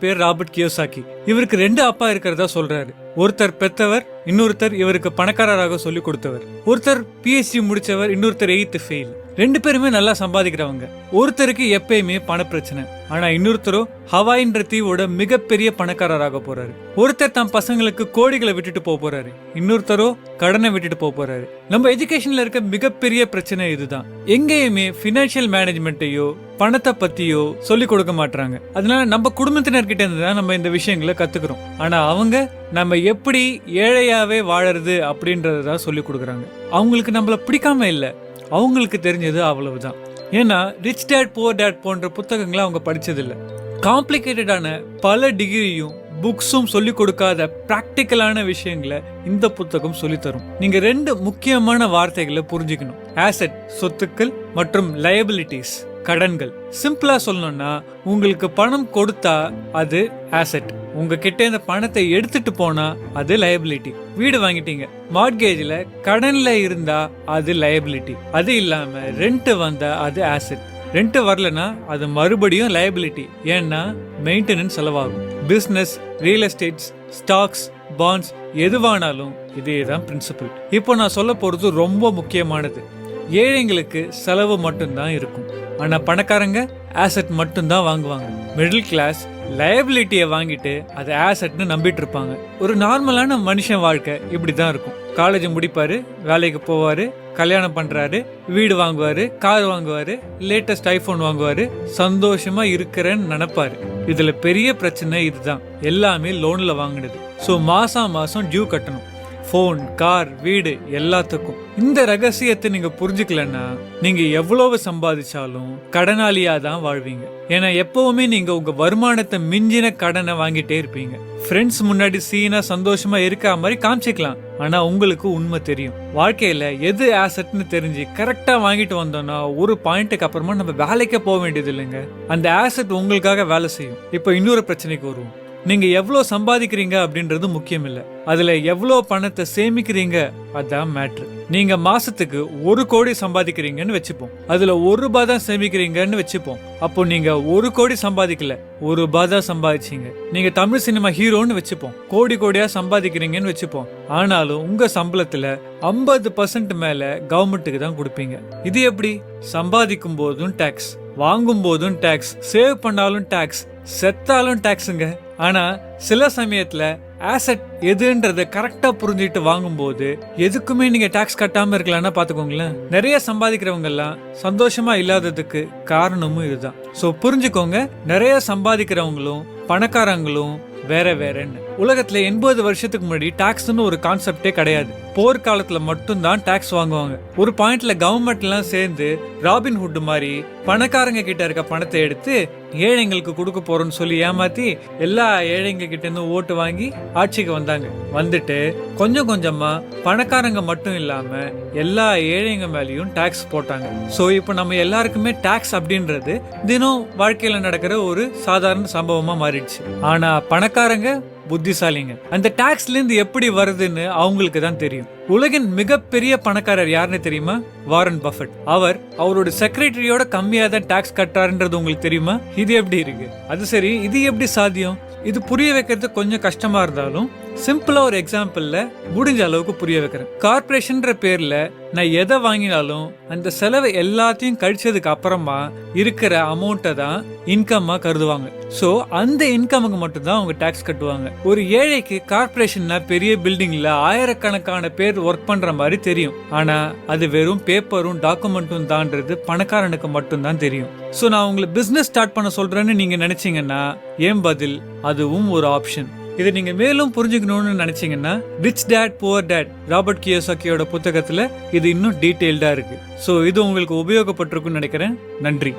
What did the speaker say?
பேர் Robert Kiyosaki. இவருக்கு 2 அப்பா இருக்கிறதா சொல்றாரு. ஒருத்தர் பெத்தவர், இன்னொருத்தர் இவருக்கு பணக்காரராக சொல்லி கொடுத்தவர். ஒருத்தர் PhD முடிச்சவர், இன்னொருத்தர் 8th ஃபெயில். 2 பேருமே நல்லா சம்பாதிக்கிறவங்க. ஒருத்தருக்கு எப்பயுமே பண பிரச்சனை, ஆனா இன்னொருத்தரோ ஹவாயின்ற தீவோட மிகப்பெரிய பணக்காரராக போறாரு. ஒருத்தர் தம் பசங்களுக்கு கோடிகளை விட்டுட்டு போறாரு, இன்னொருத்தரோ கடனை விட்டுட்டு போறாரு. நம்ம எஜுகேஷன்ல இருக்க மிகப்பெரிய பிரச்சனை இதுதான். எங்கேயுமே பினான்சியல் மேனேஜ்மெண்ட்டையோ பணத்தை பத்தியோ சொல்லி கொடுக்க மாட்டாங்க. அதனால நம்ம குடும்பத்தினர்கிட்ட இருந்து தான் நம்ம இந்த விஷயங்களை கத்துக்கிறோம். ஆனா அவங்க நம்ம எப்படி ஏழையாவே வாழறது அப்படின்றதான் சொல்லி கொடுக்குறாங்க. அவங்களுக்கு நம்மள பிடிக்காம இல்ல, அவங்களுக்கு தெரிஞ்சது அவ்வளவுதான். ஏன்னா ரிச் டேட் புவர் டேட் போன்ற புத்தகங்களை அவங்க படிச்சதில்லை. காம்ப்ளிகேட்டடான பல டிகிரியும் புக்ஸும் சொல்லி கொடுக்காத பிராக்டிக்கலான விஷயங்களை இந்த புத்தகம் சொல்லித்தரும். நீங்க 2 முக்கியமான வார்த்தைகளை புரிஞ்சுக்கணும்: ஆசெட் சொத்துக்கள் மற்றும் லயபிலிட்டிஸ் கடன்கள். சிம்பிளா சொல்லணும்னா, உங்களுக்கு பணம் கொடுத்தா அது ஆசெட், உங்ககிட்ட இந்த பணத்தை எடுத்துட்டு போனா அது லயபிலிட்டி. வீடு வாங்கிட்டீங்க, மார்ட்கேஜ்ல கடன்ல இருந்தா அது லயபிலிட்டி. அது இல்லாம ரெண்ட் வந்தா அது ஆசெட். ரெண்ட் வரலனா அது மறுபடியும் லயபிலிட்டி, ஏன்னா மெயின்டெனன்ஸ் செலவாகும். Business, real estates, stocks, bonds எதுவானாலும் இதேதான் பிரின்சிபல். இப்போ நான் சொல்ல போறது ரொம்ப முக்கியமானது. ஏழைங்களுக்கு செலவு மட்டும்தான் இருக்கும், ஆனா பணக்காரங்க ஆசெட் மட்டும்தான் வாங்குவாங்க. மிடில் கிளாஸ் லயபிலிட்டியை வாங்கிட்டு அதை ஆசெட்னு நம்பிட்டு இருப்பாங்க. ஒரு நார்மலான மனுஷன் வாழ்க்கை இப்படிதான் இருக்கும். காலேஜ் முடிப்பாரு, வேலைக்கு போவாரு, கல்யாணம் பண்றாரு, வீடு வாங்குவாரு, கார் வாங்குவாரு, லேட்டஸ்ட் ஐபோன் வாங்குவாரு, சந்தோஷமா இருக்கிறேன்னு நினைப்பாரு. இதுல பெரிய பிரச்சனை இதுதான், எல்லாமே லோன்ல வாங்கினது. சோ மாசம் டியூ கட்டணும். போன், கார், வீடு எல்லாத்துக்கும். இந்த ரகசியத்தை நீங்க புரிஞ்சுக்கலன்னா நீங்க எவ்வளவு சம்பாதிச்சாலும் கடனாளியா தான் வாழ்வீங்க. ஏன்னா எப்பவுமே நீங்க உங்க வருமானத்தை மிஞ்சின கடனை வாங்கிட்டே இருப்பீங்க. ஃப்ரெண்ட்ஸ் முன்னாடி சீனா சந்தோஷமா இருக்க மாதிரி காமிச்சிக்கலாம், ஆனா உங்களுக்கு உண்மை தெரியும். வாழ்க்கையில எது ஆசெட்னு தெரிஞ்சு கரெக்டா வாங்கிட்டு வந்தோம்னா ஒரு பாயிண்ட்டுக்கு அப்புறமா நம்ம வேலைக்கே போக வேண்டியது இல்லைங்க. அந்த ஆசெட் உங்களுக்காக வேலை செய்யும். இப்ப இன்னொரு பிரச்சனைக்கு வருவோம். நீங்க எவ்வளவு சம்பாதிக்கிறீங்க அப்படின்றது முக்கியம் இல்ல, அதுல எவ்வளவு பணத்தை சேமிக்கிறீங்க அதான் மேட்ரு. நீங்க மாசத்துக்கு 1 கோடி சம்பாதிக்கிறீங்கன்னு வச்சுப்போம், அதுல 1 ரூபாய் தான் சேமிக்கிறீங்கன்னு வச்சுப்போம். அப்போ நீங்க 1 கோடி சம்பாதிக்கல, 1 ரூபாய் தான் சம்பாதிச்சீங்க. நீங்க தமிழ் சினிமா ஹீரோன்னு வச்சுப்போம், கோடி கோடியா சம்பாதிக்கிறீங்கன்னு வச்சுப்போம். ஆனாலும் உங்க சம்பளத்துல 50% மேல கவர்மெண்ட்டுக்கு தான் கொடுப்பீங்க. இது எப்படி? சம்பாதிக்கும் போதும் டாக்ஸ், வாங்கும் போதும் டாக்ஸ், சேவ் பண்ணாலும் டாக்ஸ், செத்தாலும் டாக்ஸுங்க. ஆனா சில சமயத்துல ஆசெட் எதுன்றத கரெக்டா புரிஞ்சுட்டு வாங்கும்போது எதுக்குமே நீங்க டாக்ஸ் கட்டாம இருக்கலாம்னா பாத்துக்கோங்களேன். நிறைய சம்பாதிக்கிறவங்க எல்லாம் சந்தோஷமா இல்லாததுக்கு காரணமும் இதுதான். சோ புரிஞ்சுக்கோங்க, நிறைய சம்பாதிக்கிறவங்களும் பணக்காரங்களும் வேற வேறன்னு. உலகத்துல 80 வருஷத்துக்கு முன்னாடி டாக்ஸ்னு ஒரு கான்செப்டே கிடையாது. போர்க்காலத்துல மட்டும்தான் டாக்ஸ் வாங்குவாங்க. ஒரு பாயிண்ட்ல கவர்மெண்ட் எல்லாம் சேர்ந்து ராபின்ஹுட் மாதிரி பணக்காரங்க கிட்ட இருக்க பணத்தை எடுத்து ஏழைங்களுக்கு கொடுக்க போறோம்னு சொல்லி ஏமாத்தி எல்லா ஏழைங்க கிட்ட இருந்து ஓட்டு வாங்கி ஆட்சிக்கு வந்தாங்க. வந்துட்டு கொஞ்சம் கொஞ்சமா பணக்காரங்க மட்டும் இல்லாம எல்லா ஏழைங்க மேலயும் டாக்ஸ் போட்டாங்க. சோ இப்போ நம்ம எல்லாருக்குமே டாக்ஸ் அப்படின்றது தினம் வாழ்க்கையில நடக்கிற ஒரு சாதாரண சம்பவமா மாறிடுச்சு. ஆனா பணக்காரங்க புத்திசாலிங்க, அந்த டாக்ஸ்ல இருந்து எப்படி வருதுன்னு அவங்களுக்கு தான் தெரியும். உலகின் மிகப்பெரிய பணக்காரர் யாருன்னு தெரியுமா? Warren Buffett. அவர் அவரோட செக்ரட்டரியோட கம்மியா தான் டாக்ஸ் கட்டுறாருன்றது உங்களுக்கு தெரியுமா? இது எப்படி இருக்கு? அது சரி, இது எப்படி சாத்தியம்? இது புரிய வைக்கிறது கொஞ்சம் கஷ்டமா இருந்தாலும் சிம்பிளா ஒரு எக்ஸாம்பிள்ல முடிஞ்ச அளவுக்கு புரிய வைக்கிறேன். கார்பரேஷன்ற பேர்ல நான் எதை வாங்கினாலும் அந்த செலவை எல்லாத்தையும் கழிச்சதுக்கு அப்புறமா இருக்கிற அமௌண்ட்டை தான் இன்கம்மா கருதுவாங்க. சோ அந்த இன்கமுக்கு மட்டும் தான் அவங்க டாக்ஸ் கட்டுவாங்க. ஒரு ஏழைக்கு கார்பரேஷன்னா பெரிய பில்டிங்ல ஆயிரக்கணக்கான பேர் ஒர்க் பண்ற மாதிரி தெரியும், ஆனா அது வெறும் பேப்பரும் டாக்குமெண்ட்டும் தான்றது பணக்காரனுக்கு மட்டும் தான் தெரியும். சோ நான் உங்களை பிசினஸ் ஸ்டார்ட் பண்ண சொல்றேன்னு நீங்க நினைச்சீங்கன்னா ஏன் பதில் அதுவும் ஒரு ஆப்ஷன். இதை நீங்க மேலும் புரிஞ்சுக்கணும்னு நினைச்சீங்கன்னா rich dad poor dad Robert கியோசாக்கியோட புத்தகத்துல இது இன்னும் டீடைல்டா இருக்கு. சோ இது உங்களுக்கு உபயோகப்பட்டிருக்குன்னு நினைக்கிறேன். நன்றி.